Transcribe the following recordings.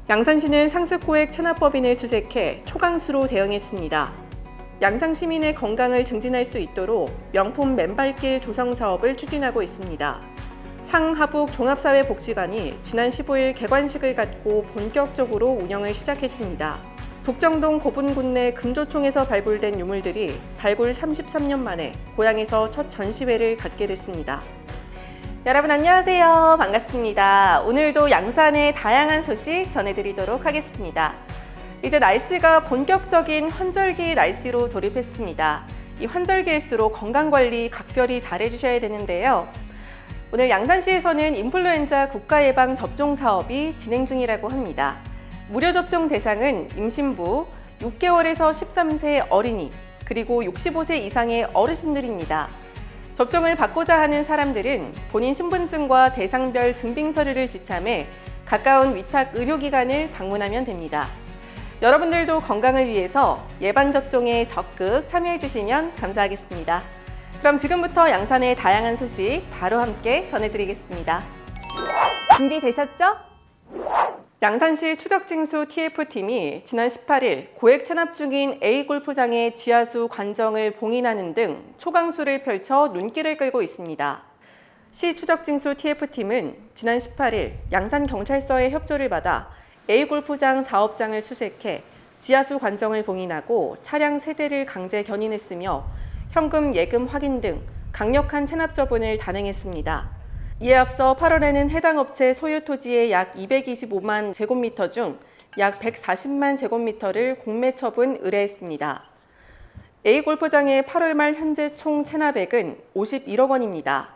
양산시는 상습고액 체납법인을 수색해 초강수로 대응했습니다. 양산 시민의 건강을 증진할 수 있도록 명품 맨발길 조성 사업을 추진하고 있습니다. 상하북 종합사회복지관이 지난 15일 개관식을 갖고 본격적으로 운영을 시작했습니다. 북정동 고분군 내 금조총에서 발굴된 유물들이 발굴 33년 만에 고향에서 첫 전시회를 갖게 됐습니다. 여러분 안녕하세요. 반갑습니다. 오늘도 양산의 다양한 소식 전해드리도록 하겠습니다. 이제 날씨가 본격적인 환절기 날씨로 돌입했습니다. 이 환절기일수록 건강관리 각별히 잘해주셔야 되는데요. 오늘 양산시에서는 인플루엔자 국가예방 접종 사업이 진행 중이라고 합니다. 무료 접종 대상은 임신부, 6개월에서 13세 어린이, 그리고 65세 이상의 어르신들입니다. 접종을 받고자 하는 사람들은 본인 신분증과 대상별 증빙 서류를 지참해 가까운 위탁 의료기관을 방문하면 됩니다. 여러분들도 건강을 위해서 예방접종에 적극 참여해 주시면 감사하겠습니다. 그럼 지금부터 양산의 다양한 소식 바로 함께 전해드리겠습니다. 준비되셨죠? 양산시 추적징수 TF팀이 지난 18일 고액 체납 중인 A골프장의 지하수 관정을 봉인하는 등 초강수를 펼쳐 눈길을 끌고 있습니다. 시 추적징수 TF팀은 지난 18일 양산경찰서의 협조를 받아 A골프장 사업장을 수색해 지하수 관정을 봉인하고 차량 3대를 강제 견인했으며 현금 예금 확인 등 강력한 체납 처분을 단행했습니다. 이에 앞서 8월에는 해당 업체 소유 토지의 약 225만 제곱미터 중 약 140만 제곱미터를 공매 처분 의뢰했습니다. A골프장의 8월 말 현재 총 체납액은 51억 원입니다.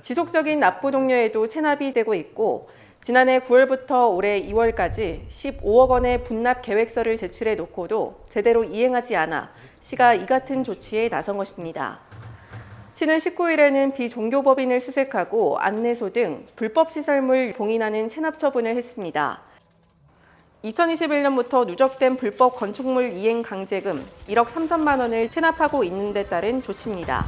지속적인 납부 동료에도 체납이 되고 있고 지난해 9월부터 올해 2월까지 15억 원의 분납 계획서를 제출해 놓고도 제대로 이행하지 않아 시가 이 같은 조치에 나선 것입니다. 시는 19일에는 비종교법인을 수색하고 안내소 등 불법 시설물 봉인하는 체납 처분을 했습니다. 2021년부터 누적된 불법 건축물 이행 강제금 1억 3천만 원을 체납하고 있는 데 따른 조치입니다.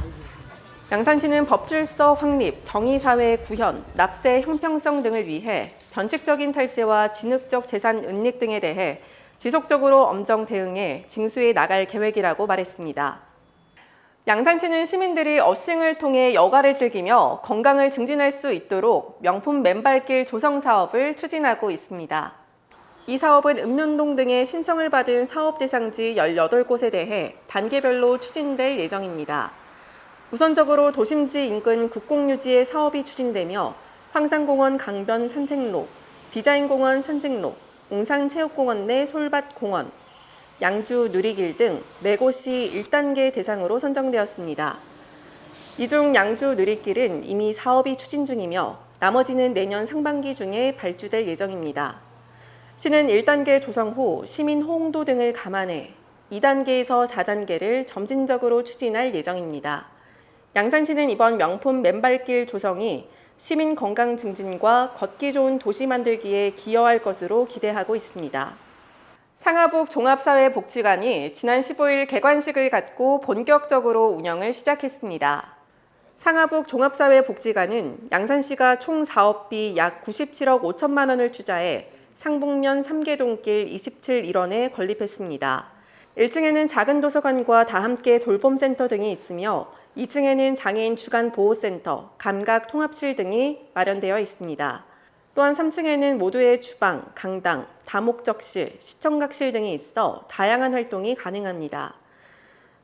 양산시는 법질서 확립, 정의사회 구현, 납세 형평성 등을 위해 변칙적인 탈세와 진흙적 재산 은닉 등에 대해 지속적으로 엄정 대응해 징수해 나갈 계획이라고 말했습니다. 양산시는 시민들이 어싱을 통해 여가를 즐기며 건강을 증진할 수 있도록 명품 맨발길 조성 사업을 추진하고 있습니다. 이 사업은 읍면동 등의 신청을 받은 사업 대상지 18곳에 대해 단계별로 추진될 예정입니다. 우선적으로 도심지 인근 국공유지의 사업이 추진되며 황산공원 강변 산책로, 디자인공원 산책로, 웅산체육공원 내 솔밭공원, 양주 누리길 등 4곳이 1단계 대상으로 선정되었습니다. 이 중 양주 누리길은 이미 사업이 추진 중이며 나머지는 내년 상반기 중에 발주될 예정입니다. 시는 1단계 조성 후 시민 호응도 등을 감안해 2단계에서 4단계를 점진적으로 추진할 예정입니다. 양산시는 이번 명품 맨발길 조성이 시민 건강 증진과 걷기 좋은 도시 만들기에 기여할 것으로 기대하고 있습니다. 상하북 종합사회복지관이 지난 15일 개관식을 갖고 본격적으로 운영을 시작했습니다. 상하북 종합사회복지관은 양산시가 총 사업비 약 97억 5천만 원을 투자해 상북면 3개동길 27일원에 건립했습니다. 1층에는 작은 도서관과 다함께 돌봄센터 등이 있으며 2층에는 장애인 주간보호센터, 감각통합실 등이 마련되어 있습니다. 또한 3층에는 모두의 주방, 강당, 다목적실, 시청각실 등이 있어 다양한 활동이 가능합니다.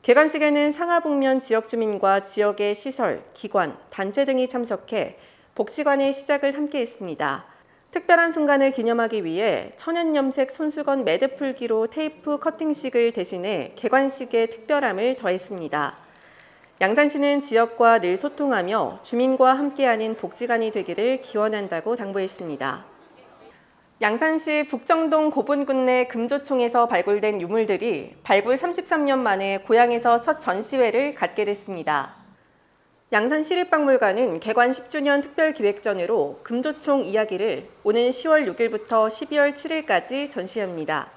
개관식에는 상하북면 지역 주민과 지역의 시설, 기관, 단체 등이 참석해 복지관의 시작을 함께 했습니다. 특별한 순간을 기념하기 위해 천연염색 손수건 매듭 풀기로 테이프 커팅식을 대신해 개관식의 특별함을 더했습니다. 양산시는 지역과 늘 소통하며 주민과 함께하는 복지관이 되기를 기원한다고 당부했습니다. 양산시 북정동 고분군 내 금조총에서 발굴된 유물들이 발굴 33년 만에 고향에서 첫 전시회를 갖게 됐습니다. 양산시립박물관은 개관 10주년 특별기획전으로 금조총 이야기를 오는 10월 6일부터 12월 7일까지 전시합니다.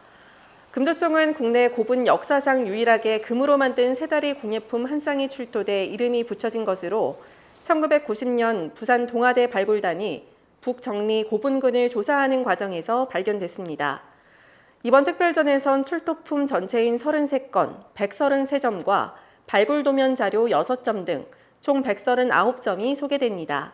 금조총은 국내 고분 역사상 유일하게 금으로 만든 세다리 공예품 한 쌍이 출토돼 이름이 붙여진 것으로 1990년 부산 동아대 발굴단이 북정리 고분군을 조사하는 과정에서 발견됐습니다. 이번 특별전에선 출토품 전체인 33건, 133점과 발굴도면 자료 6점 등 총 139점이 소개됩니다.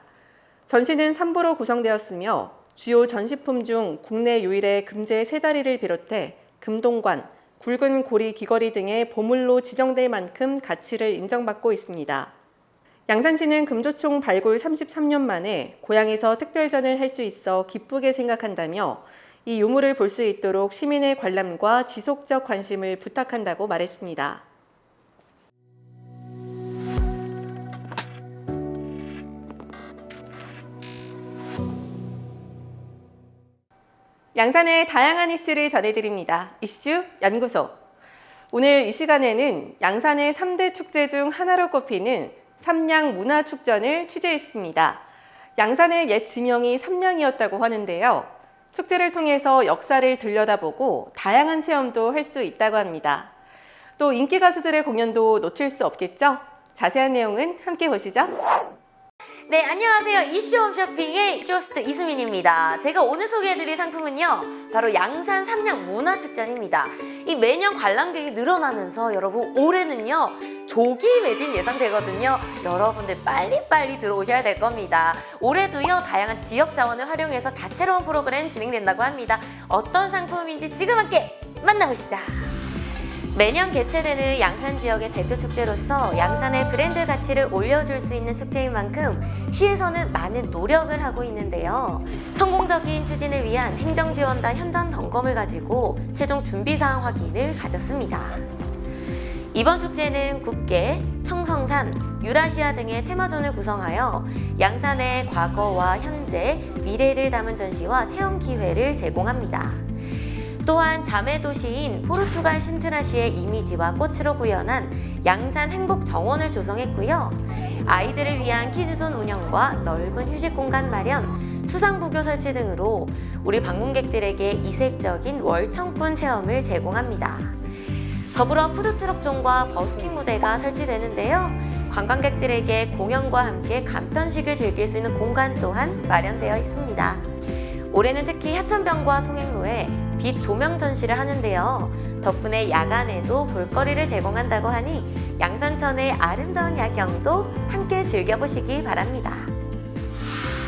전시는 3부로 구성되었으며 주요 전시품 중 국내 유일의 금제 세다리를 비롯해 금동관, 굵은 고리 귀걸이 등의 보물로 지정될 만큼 가치를 인정받고 있습니다. 양산시는 금조총 발굴 33년 만에 고향에서 특별전을 할 수 있어 기쁘게 생각한다며 이 유물을 볼 수 있도록 시민의 관람과 지속적 관심을 부탁한다고 말했습니다. 양산의 다양한 이슈를 전해드립니다. 이슈 연구소. 오늘 이 시간에는 양산의 3대 축제 중 하나로 꼽히는 삼양문화축전을 취재했습니다. 양산의 옛 지명이 삼양이었다고 하는데요. 축제를 통해서 역사를 들여다보고 다양한 체험도 할 수 있다고 합니다. 또 인기 가수들의 공연도 놓칠 수 없겠죠? 자세한 내용은 함께 보시죠. 네, 안녕하세요. 이슈 홈쇼핑의 쇼호스트 이수민입니다. 제가 오늘 소개해드릴 상품은요, 바로 양산 삼양문화축전입니다. 이 매년 관람객이 늘어나면서 여러분 올해는요 조기 매진 예상되거든요. 여러분들 빨리빨리 들어오셔야 될 겁니다. 올해도요 다양한 지역 자원을 활용해서 다채로운 프로그램 진행된다고 합니다. 어떤 상품인지 지금 함께 만나보시죠. 매년 개최되는 양산 지역의 대표 축제로서 양산의 브랜드 가치를 올려줄 수 있는 축제인 만큼 시에서는 많은 노력을 하고 있는데요. 성공적인 추진을 위한 행정지원단 현장 점검을 가지고 최종 준비사항 확인을 가졌습니다. 이번 축제는 국계, 청성산, 유라시아 등의 테마존을 구성하여 양산의 과거와 현재, 미래를 담은 전시와 체험 기회를 제공합니다. 또한 자매 도시인 포르투갈 신트라시의 이미지와 꽃으로 구현한 양산 행복 정원을 조성했고요. 아이들을 위한 키즈존 운영과 넓은 휴식 공간 마련, 수상부교 설치 등으로 우리 방문객들에게 이색적인 월청꾼 체험을 제공합니다. 더불어 푸드트럭존과 버스킹 무대가 설치되는데요. 관광객들에게 공연과 함께 간편식을 즐길 수 있는 공간 또한 마련되어 있습니다. 올해는 특히 하천변과 통행로에 빛 조명 전시를 하는데요. 덕분에 야간에도 볼거리를 제공한다고 하니 양산천의 아름다운 야경도 함께 즐겨보시기 바랍니다.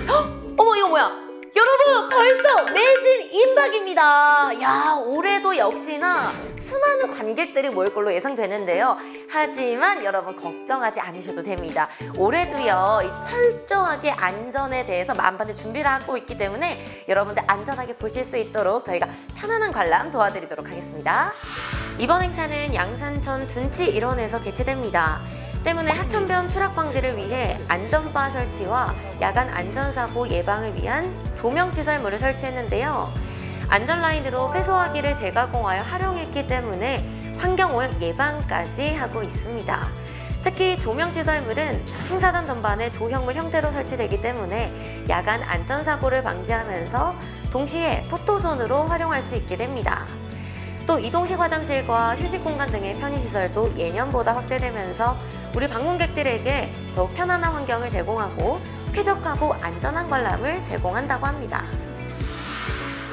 헉! 어머, 이거 뭐야? 여러분, 벌써 매진 임박입니다. 야, 올해도 역시나 수많은 관객들이 모일 걸로 예상되는데요. 하지만 여러분 걱정하지 않으셔도 됩니다. 올해도요, 이 철저하게 안전에 대해서 만반의 준비를 하고 있기 때문에 여러분들 안전하게 보실 수 있도록 저희가 편안한 관람 도와드리도록 하겠습니다. 이번 행사는 양산천 둔치 일원에서 개최됩니다. 때문에 하천변 추락 방지를 위해 안전바 설치와 야간 안전사고 예방을 위한 조명시설물을 설치했는데요. 안전라인으로 폐소화기를 재가공하여 활용했기 때문에 환경오염 예방까지 하고 있습니다. 특히 조명시설물은 행사장 전반에 조형물 형태로 설치되기 때문에 야간 안전사고를 방지하면서 동시에 포토존으로 활용할 수 있게 됩니다. 또 이동식 화장실과 휴식 공간 등의 편의시설도 예년보다 확대되면서 우리 방문객들에게 더욱 편안한 환경을 제공하고 쾌적하고 안전한 관람을 제공한다고 합니다.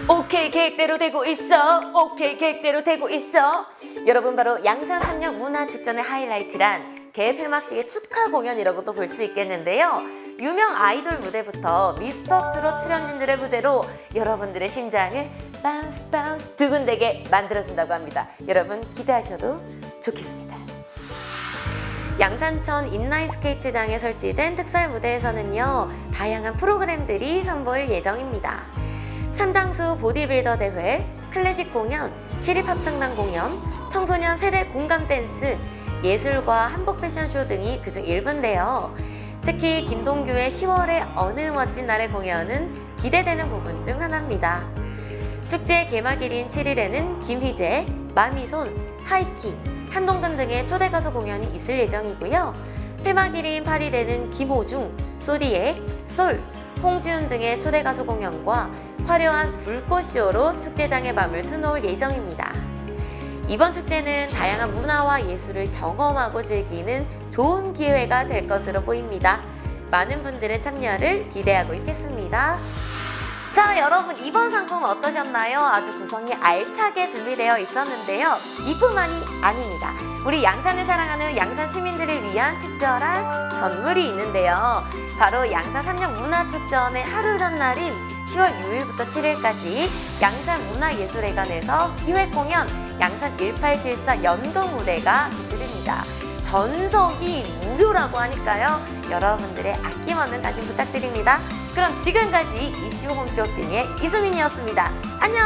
오케이, 계획대로 되고 있어. 오케이, 계획대로 되고 있어. 여러분, 바로 양산 삼양문화축전의 하이라이트란 개회 폐막식의 축하 공연이라고도 볼 수 있겠는데요. 유명 아이돌 무대부터 미스터 트롯 출연진들의 무대로 여러분들의 심장을 바운스 바운스 두근대게 만들어준다고 합니다. 여러분 기대하셔도 좋겠습니다. 양산천 인라인 스케이트장에 설치된 특설 무대에서는요, 다양한 프로그램들이 선보일 예정입니다. 삼장수 보디빌더 대회, 클래식 공연, 시립합창단 공연, 청소년 세대 공감 댄스, 예술과 한복 패션쇼 등이 그중 일부인데요. 특히 김동규의 10월의 어느 멋진 날의 공연은 기대되는 부분 중 하나입니다. 축제 개막일인 7일에는 김희재, 마미손, 하이킹, 한동근 등의 초대 가수 공연이 있을 예정이고요. 폐막일인 8일에는 김호중, 소디에, 솔, 홍지훈 등의 초대 가수 공연과 화려한 불꽃쇼로 축제장의 밤을 수놓을 예정입니다. 이번 축제는 다양한 문화와 예술을 경험하고 즐기는 좋은 기회가 될 것으로 보입니다. 많은 분들의 참여를 기대하고 있겠습니다. 자, 여러분 이번 상품 어떠셨나요? 아주 구성이 알차게 준비되어 있었는데요. 이뿐만이 아닙니다. 우리 양산을 사랑하는 양산 시민들을 위한 특별한 선물이 있는데요. 바로 양산 3년 문화축전의 하루 전날인 10월 6일부터 7일까지 양산문화예술회관에서 기획공연 양산 1874 연동무대가 개최됩니다. 전석이 무료라고 하니까요. 여러분들의 아낌없는 관심 부탁드립니다. 그럼 지금까지 이슈 홈쇼핑의 이수민이었습니다. 안녕!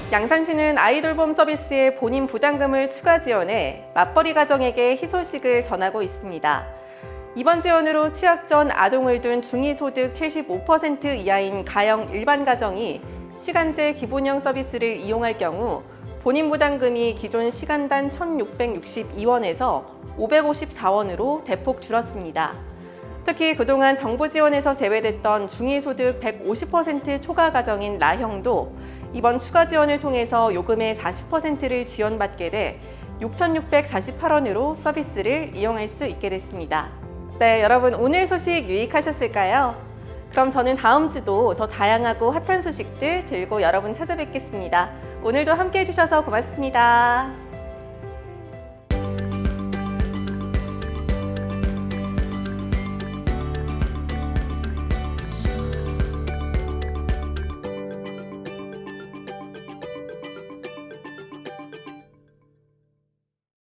양산시는 아이돌봄 서비스의 본인 부담금을 추가 지원해 맞벌이 가정에게 희소식을 전하고 있습니다. 이번 지원으로 취약 전 아동을 둔 중위소득 75% 이하인 가형 일반 가정이 시간제 기본형 서비스를 이용할 경우 본인 부담금이 기존 시간당 1,662원에서 554원으로 대폭 줄었습니다. 특히 그동안 정부 지원에서 제외됐던 중위소득 150% 초과 가정인 나형도 이번 추가 지원을 통해서 요금의 40%를 지원받게 돼 6,648원으로 서비스를 이용할 수 있게 됐습니다. 네, 여러분 오늘 소식 유익하셨을까요? 그럼 저는 다음 주도 더 다양하고 핫한 소식들 들고 여러분 찾아뵙겠습니다. 오늘도 함께 해주셔서 고맙습니다.